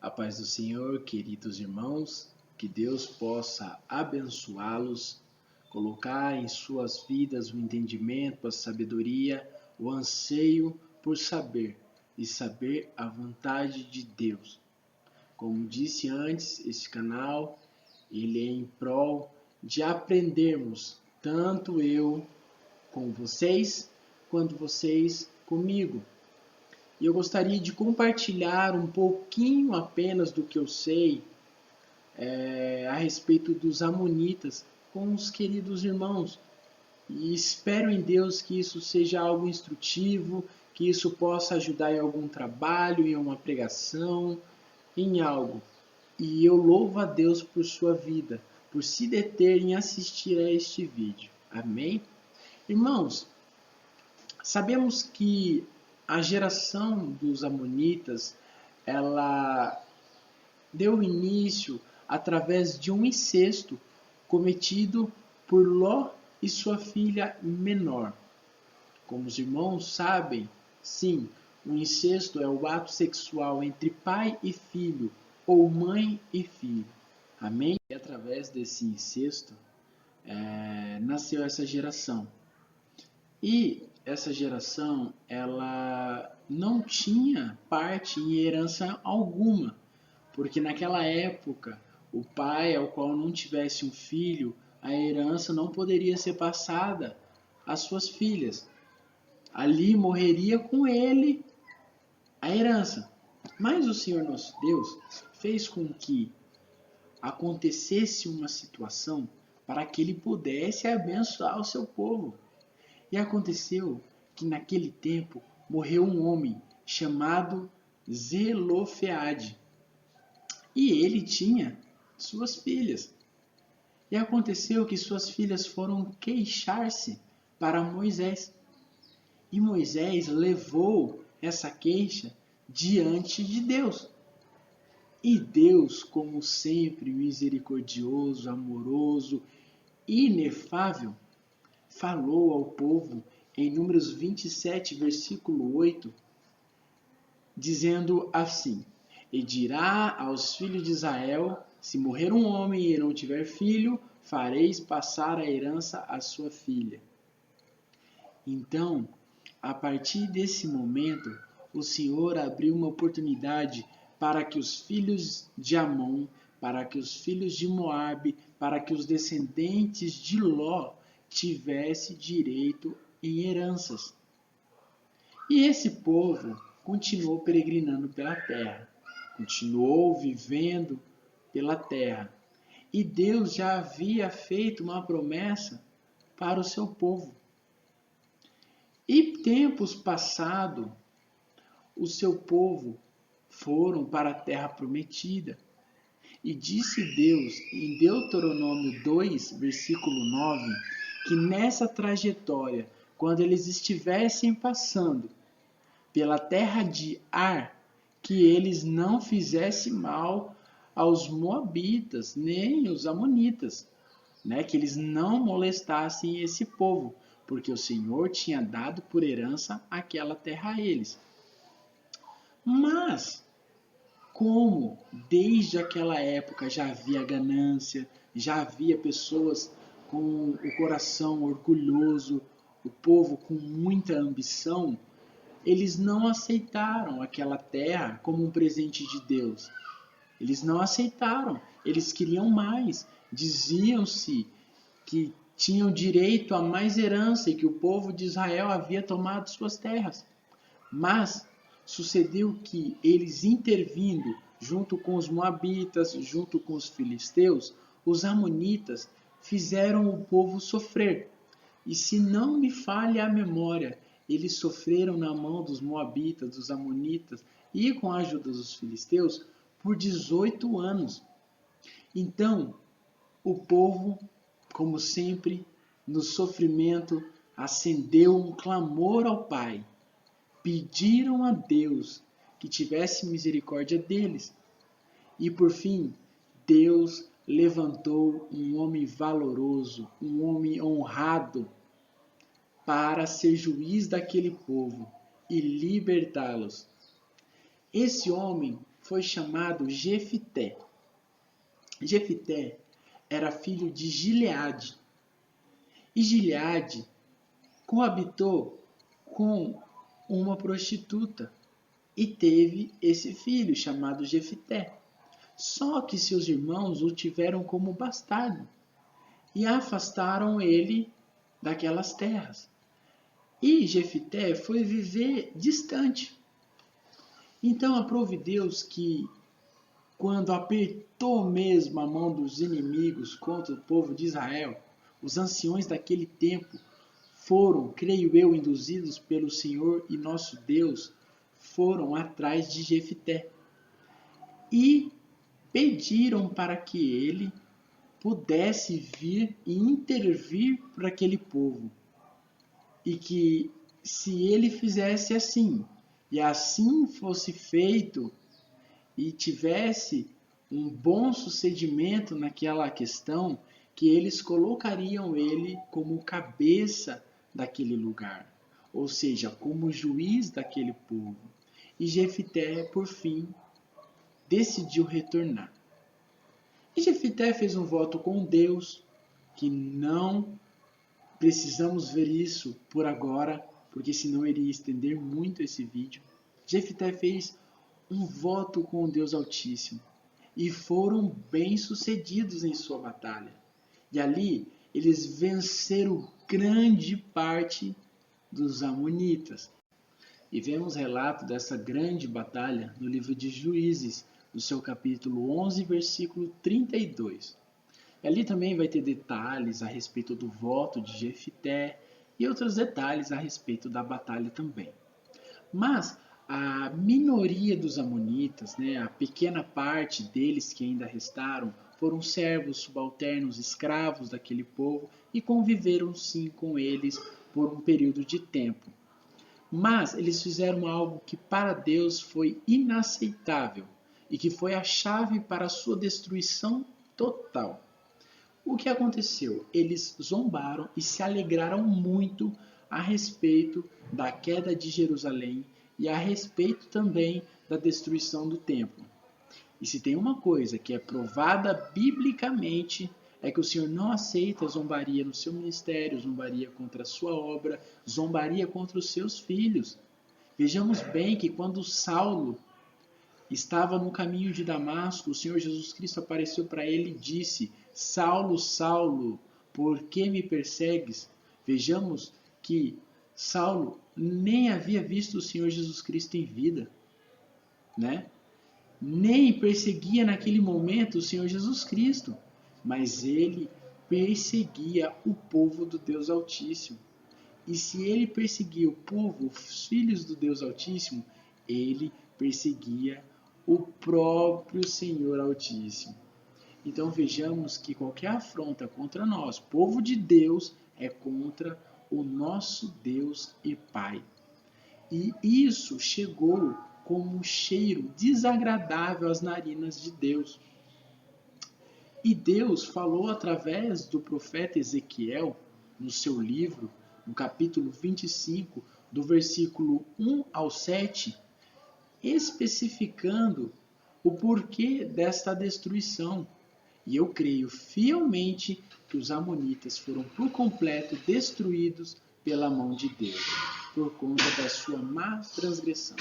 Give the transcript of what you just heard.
A paz do Senhor, queridos irmãos, que Deus possa abençoá-los, colocar em suas vidas o entendimento, a sabedoria, o anseio por saber e saber a vontade de Deus. Como disse antes, este canal ele é em prol de aprendermos, tanto eu com vocês, quanto vocês comigo. E eu gostaria de compartilhar um pouquinho apenas do que eu sei a respeito dos amonitas com os queridos irmãos. E espero em Deus que isso seja algo instrutivo, que isso possa ajudar em algum trabalho, em uma pregação, em algo. E eu louvo a Deus por sua vida, por se deter em assistir a este vídeo. Amém? Irmãos, sabemos que a geração dos amonitas, ela deu início através de um incesto cometido por Ló e sua filha menor. Como os irmãos sabem, sim, o incesto é o ato sexual entre pai e filho, ou mãe e filho. Amém? E através desse incesto nasceu essa geração. E essa geração, ela não tinha parte em herança alguma, porque naquela época, o pai ao qual não tivesse um filho, a herança não poderia ser passada às suas filhas. Ali morreria com ele a herança. Mas o Senhor nosso Deus fez com que acontecesse uma situação para que ele pudesse abençoar o seu povo. E aconteceu que naquele tempo morreu um homem chamado Zelofeade. E ele tinha suas filhas. E aconteceu que suas filhas foram queixar-se para Moisés. E Moisés levou essa queixa diante de Deus. E Deus, como sempre, misericordioso, amoroso, inefável, falou ao povo em Números 27, versículo 8, dizendo assim: E dirá aos filhos de Israel, se morrer um homem e não tiver filho, fareis passar a herança à sua filha. Então, a partir desse momento, o Senhor abriu uma oportunidade para que os filhos de Amon, para que os filhos de Moabe, para que os descendentes de Ló tivesse direito em heranças. E esse povo continuou peregrinando pela terra, continuou vivendo pela terra. E Deus já havia feito uma promessa para o seu povo. E tempos passados, o seu povo foram para a terra prometida. E disse Deus em Deuteronômio 2, versículo 9, que nessa trajetória, quando eles estivessem passando pela terra de Ar, que eles não fizessem mal aos moabitas, nem os amonitas, que eles não molestassem esse povo, porque o Senhor tinha dado por herança aquela terra a eles. Mas, como desde aquela época já havia ganância, já havia pessoas com o coração orgulhoso, o povo com muita ambição, eles não aceitaram aquela terra como um presente de Deus. Eles não aceitaram, eles queriam mais. Diziam-se que tinham direito a mais herança e que o povo de Israel havia tomado suas terras. Mas sucedeu que eles intervindo junto com os moabitas, junto com os filisteus, os amonitas fizeram o povo sofrer. E se não me falha a memória, eles sofreram na mão dos moabitas, dos amonitas e com a ajuda dos filisteus por 18 anos. Então, o povo, como sempre, no sofrimento, acendeu um clamor ao Pai. Pediram a Deus que tivesse misericórdia deles. E por fim, Deus levantou um homem valoroso, um homem honrado, para ser juiz daquele povo e libertá-los. Esse homem foi chamado Jefité. Jefité era filho de Gileade. E Gileade coabitou com uma prostituta e teve esse filho chamado Jefité. Só que seus irmãos o tiveram como bastardo e afastaram ele daquelas terras. E Jefité foi viver distante. Então aprove Deus que, quando apertou mesmo a mão dos inimigos contra o povo de Israel, os anciões daquele tempo foram, creio eu, induzidos pelo Senhor e nosso Deus, foram atrás de Jefité e pediram para que ele pudesse vir e intervir para aquele povo. E que se ele fizesse assim, e assim fosse feito, e tivesse um bom sucedimento naquela questão, que eles colocariam ele como cabeça daquele lugar, ou seja, como juiz daquele povo. E Jefité, por fim, decidiu retornar. E Jefité fez um voto com Deus, que não precisamos ver isso por agora, porque senão iria estender muito esse vídeo. Jefité fez um voto com o Deus Altíssimo e foram bem-sucedidos em sua batalha. E ali eles venceram grande parte dos amonitas. E vemos relato dessa grande batalha no livro de Juízes, no seu capítulo 11, versículo 32. E ali também vai ter detalhes a respeito do voto de Jefité e outros detalhes a respeito da batalha também. Mas a minoria dos amonitas, a pequena parte deles que ainda restaram, foram servos, subalternos, escravos daquele povo e conviveram sim com eles por um período de tempo. Mas eles fizeram algo que para Deus foi inaceitável e que foi a chave para a sua destruição total. O que aconteceu? Eles zombaram e se alegraram muito a respeito da queda de Jerusalém e a respeito também da destruição do templo. E se tem uma coisa que é provada biblicamente, é que o Senhor não aceita zombaria no seu ministério, zombaria contra a sua obra, zombaria contra os seus filhos. Vejamos bem que quando Saulo estava no caminho de Damasco, o Senhor Jesus Cristo apareceu para ele e disse: Saulo, Saulo, por que me persegues? Vejamos que Saulo nem havia visto o Senhor Jesus Cristo em vida, Nem perseguia naquele momento o Senhor Jesus Cristo, mas ele perseguia o povo do Deus Altíssimo. E se ele perseguia o povo, os filhos do Deus Altíssimo, ele perseguia o próprio Senhor Altíssimo. Então vejamos que qualquer afronta contra nós, povo de Deus, é contra o nosso Deus e Pai. E isso chegou como um cheiro desagradável às narinas de Deus. E Deus falou através do profeta Ezequiel, no seu livro, no capítulo 25, do versículo 1 ao 7, especificando o porquê desta destruição. E eu creio fielmente que os amonitas foram por completo destruídos pela mão de Deus, por conta da sua má transgressão.